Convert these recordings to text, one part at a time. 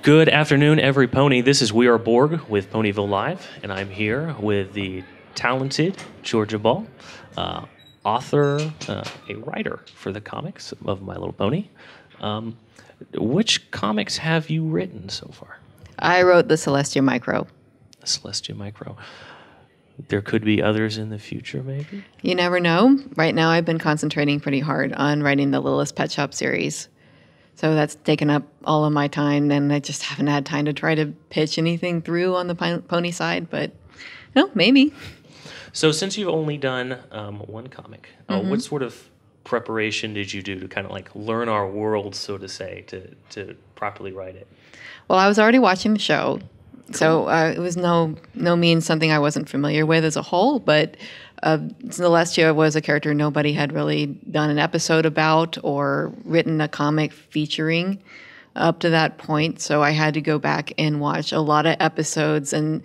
Good afternoon, every pony. This is WeAreBorg with Ponyville Live, and I'm here with the talented Georgia Ball, author, a writer for the comics of My Little Pony. Which comics have you written so far? I wrote the Celestia Micro. The Celestia Micro. There could be others in the future, maybe? You never know. Right now I've been concentrating pretty hard on writing the Littlest Pet Shop series. So that's taken up all of my time, and I just haven't had time to try to pitch anything through on the pony side, but maybe. So since you've only done one comic, what sort of preparation did you do to kind of like learn our world, so to say, to properly write it? Well, I was already watching the show, so it was no means something I wasn't familiar with as a whole, but Celestia was a character nobody had really done an episode about or written a comic featuring up to that point. So I had to go back and watch a lot of episodes and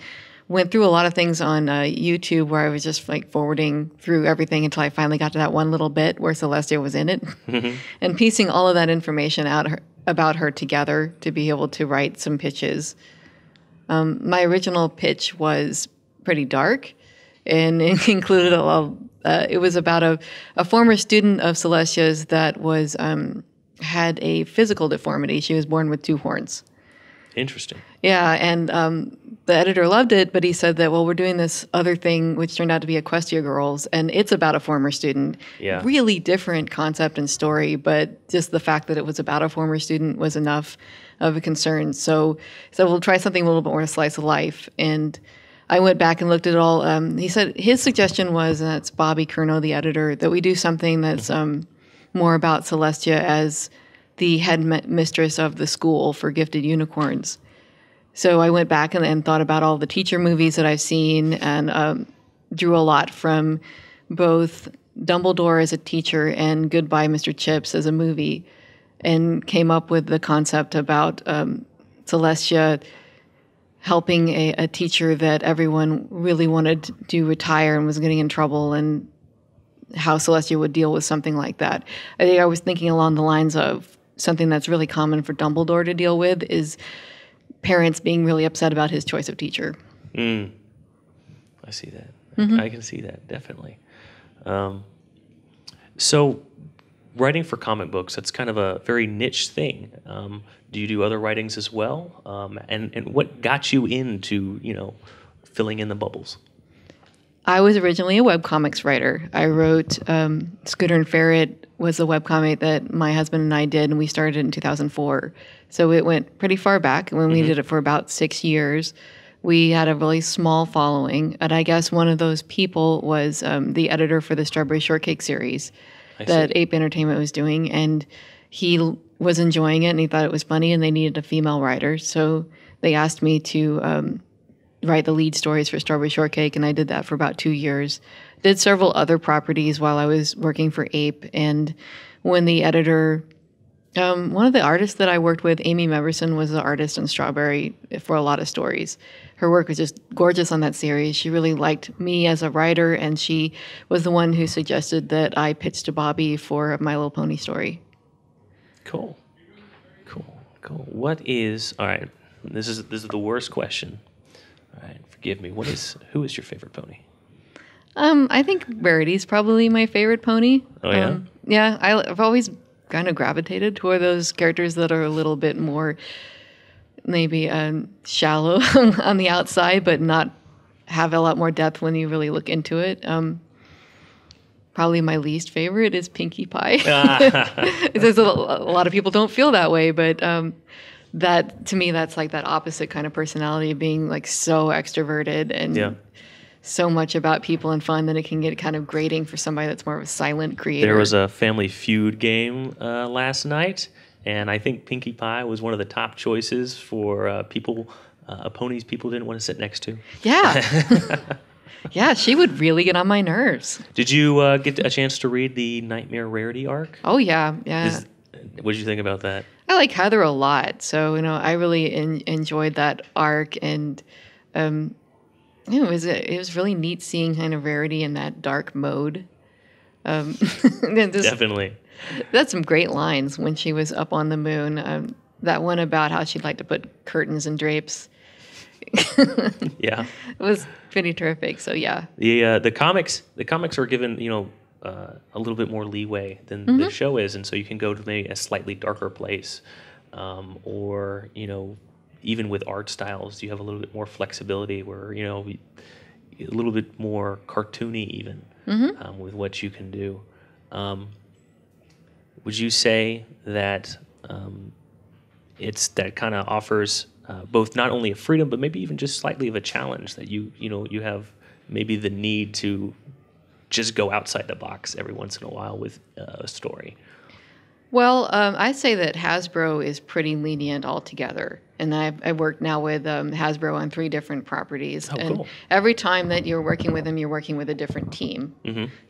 went through a lot of things on YouTube where I was just like forwarding through everything until I finally got to that one little bit where Celestia was in it and piecing all of that information out about her together to be able to write some pitches. My original pitch was pretty dark. And it included it was about a former student of Celestia's that was had a physical deformity. She was born with 2 horns. Interesting. Yeah, and the editor loved it, but he said that, well, we're doing this other thing, which turned out to be Equestria Girls, and it's about a former student. Yeah. Really different concept and story, but just the fact that it was about a former student was enough of a concern. So we'll try something a little bit more slice of life, and I went back and looked at it all. He said his suggestion was, and that's Bobby Curnow, the editor, that we do something that's more about Celestia as the head mistress of the school for gifted unicorns. So I went back and thought about all the teacher movies that I've seen and drew a lot from both Dumbledore as a teacher and Goodbye, Mr. Chips as a movie, and came up with the concept about Celestia helping a teacher that everyone really wanted to retire and was getting in trouble, and how Celestia would deal with something like that. I think I was thinking along the lines of something that's really common for Dumbledore to deal with is parents being really upset about his choice of teacher. I see that. I can see that, definitely. So writing for comic books, that's kind of a very niche thing. Do you do other writings as well? And what got you into, filling in the bubbles? I was originally a webcomics writer. I wrote Scooter and Ferret was the webcomic that my husband and I did, and we started in 2004. So it went pretty far back. When we did it for about 6 years, we had a really small following. And I guess one of those people was the editor for the Strawberry Shortcake series that Ape Entertainment was doing, and he was enjoying it, and he thought it was funny, and they needed a female writer. So they asked me to write the lead stories for Strawberry Shortcake, and I did that for about 2 years. Did several other properties while I was working for Ape, and when the editor, one of the artists that I worked with, Amy Meverson, was the artist on Strawberry for a lot of stories. Her work was just gorgeous on that series. She really liked me as a writer, and she was the one who suggested that I pitch to Bobby for My Little Pony story. Cool. What is, all right, this is the worst question. All right, forgive me. Who is your favorite pony? I think Veridi's probably my favorite pony. Oh, yeah? Yeah, I've always kind of gravitated toward those characters that are a little bit more maybe shallow on the outside, but not have a lot more depth when you really look into it. Probably my least favorite is Pinkie Pie. There's a lot of people don't feel that way, but that to me, that's like that opposite kind of personality of being like so extroverted and so much about people and fun that it can get kind of grating for somebody that's more of a silent creator. There was a Family Feud game last night, and I think Pinkie Pie was one of the top choices for ponies people didn't want to sit next to. Yeah. Yeah, she would really get on my nerves. Did you get a chance to read the Nightmare Rarity arc? Oh, yeah. What did you think about that? I like Heather a lot, so I really enjoyed that arc, and it was really neat seeing kind of Rarity in that dark mode. Definitely. That's some great lines when she was up on the moon. that one about how she'd like to put curtains and drapes. Yeah, it was pretty terrific. So yeah, the comics are given a little bit more leeway than the show is, and so you can go to maybe a slightly darker place, or even with art styles, you have a little bit more flexibility where a little bit more cartoony even with what you can do. Would you say that it's that kind of offers both not only a freedom, but maybe even just slightly of a challenge that you have maybe the need to just go outside the box every once in a while with a story? Well, I say that Hasbro is pretty lenient altogether. And I've worked now with Hasbro on 3 different properties. Oh, and cool. every time that you're working with them, you're working with a different team.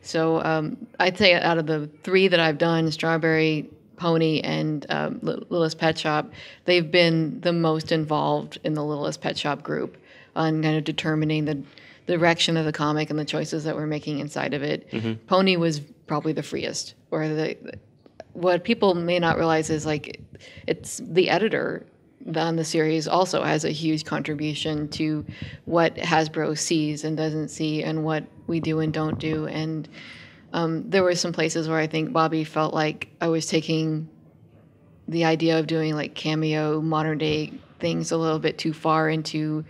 So I'd say out of the 3 that I've done, Strawberry, Pony, and Littlest Pet Shop, they've been the most involved in the Littlest Pet Shop group on kind of determining the direction of the comic and the choices that we're making inside of it. Pony was probably the freest, or what people may not realize is it's the editor on the series also has a huge contribution to what Hasbro sees and doesn't see, and what we do and don't do. And there were some places where I think Bobby felt like I was taking the idea of doing like cameo modern day things a little bit too far into.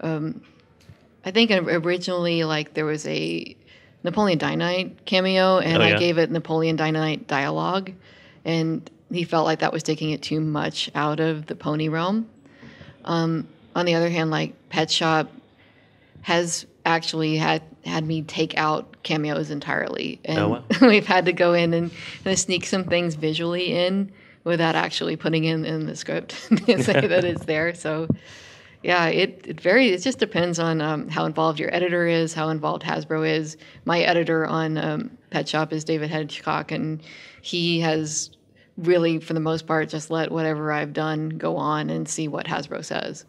I think originally there was a Napoleon Dynamite cameo, and I gave it Napoleon Dynamite dialogue, and he felt like that was taking it too much out of the pony realm. On the other hand, Pet Shop has actually had me take out cameos entirely, and we've had to go in and sneak some things visually in without actually putting in the script to say that it's there. So yeah, it varies. It just depends on how involved your editor is, how involved Hasbro is. My editor on Pet Shop is David Hedgecock, and he has really, for the most part, just let whatever I've done go on and see what Hasbro says.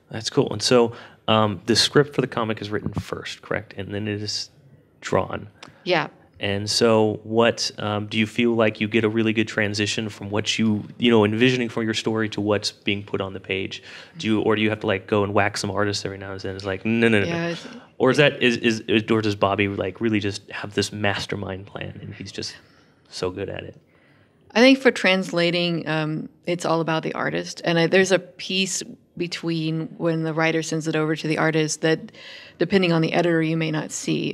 That's cool. And so the script for the comic is written first, correct? And then it is drawn. Yeah. And so what do you feel like you get a really good transition from what you envisioning for your story to what's being put on the page? Or do you have to go and whack some artists every now and then? It's like, no. Or or does Bobby really just have this mastermind plan and he's just so good at it? I think for translating, it's all about the artist. And there's a piece between when the writer sends it over to the artist that, depending on the editor, you may not see.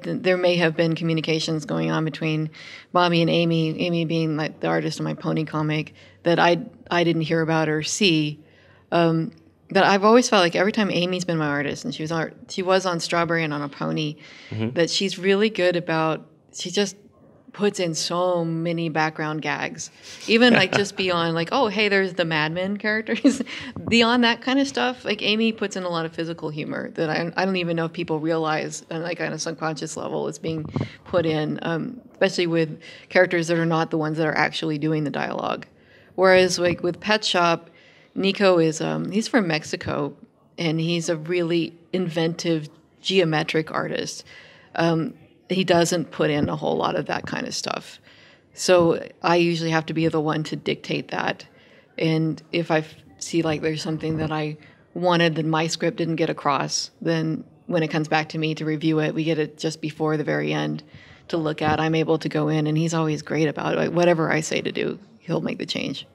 There may have been communications going on between Bobby and Amy being the artist of my pony comic, that I didn't hear about or see. But I've always felt like every time Amy's been my artist, and she was on Strawberry and on a pony, that she's really good about, she just puts in so many background gags, even just beyond oh, hey, there's the Mad Men characters. Beyond that kind of stuff, Amy puts in a lot of physical humor that I don't even know if people realize on on a subconscious level it's being put in, especially with characters that are not the ones that are actually doing the dialogue. Whereas with Pet Shop, Nico is he's from Mexico, and he's a really inventive geometric artist. He doesn't put in a whole lot of that kind of stuff. So I usually have to be the one to dictate that. And if I see there's something that I wanted that my script didn't get across, then when it comes back to me to review it, we get it just before the very end to look at. I'm able to go in, and he's always great about it. Whatever I say to do, he'll make the change.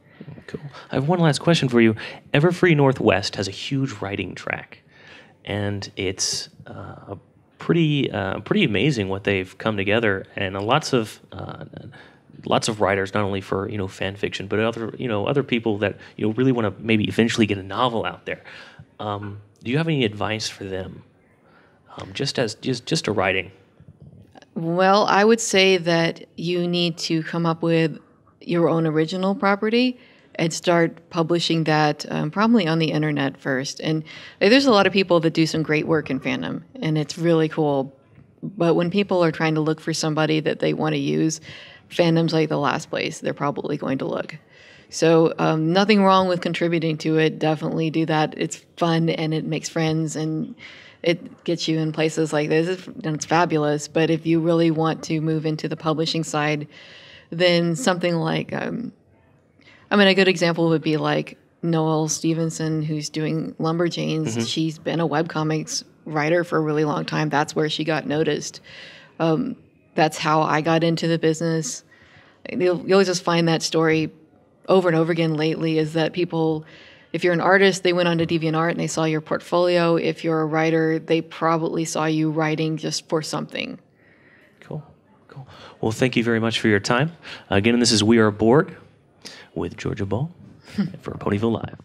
Cool. I have one last question for you. Everfree Northwest has a huge writing track, and it's pretty amazing what they've come together, and lots of writers, not only for fan fiction, but other people that really want to maybe eventually get a novel out there. Do you have any advice for them, just to writing? Well, I would say that you need to come up with your own original property and start publishing that probably on the internet first. And there's a lot of people that do some great work in fandom, and it's really cool. But when people are trying to look for somebody that they want to use, fandom's the last place they're probably going to look. So nothing wrong with contributing to it. Definitely do that. It's fun, and it makes friends, and it gets you in places like this, and it's fabulous. But if you really want to move into the publishing side, then something like I mean, a good example would be like Noelle Stevenson, who's doing Lumberjanes. She's been a webcomics writer for a really long time. That's where she got noticed. That's how I got into the business. You'll just find that story over and over again lately, is that people, if you're an artist, they went onto DeviantArt and they saw your portfolio. If you're a writer, they probably saw you writing just for something. Cool. Well, thank you very much for your time. Again, this is We Are Borg with Georgia Ball for Ponyville Live.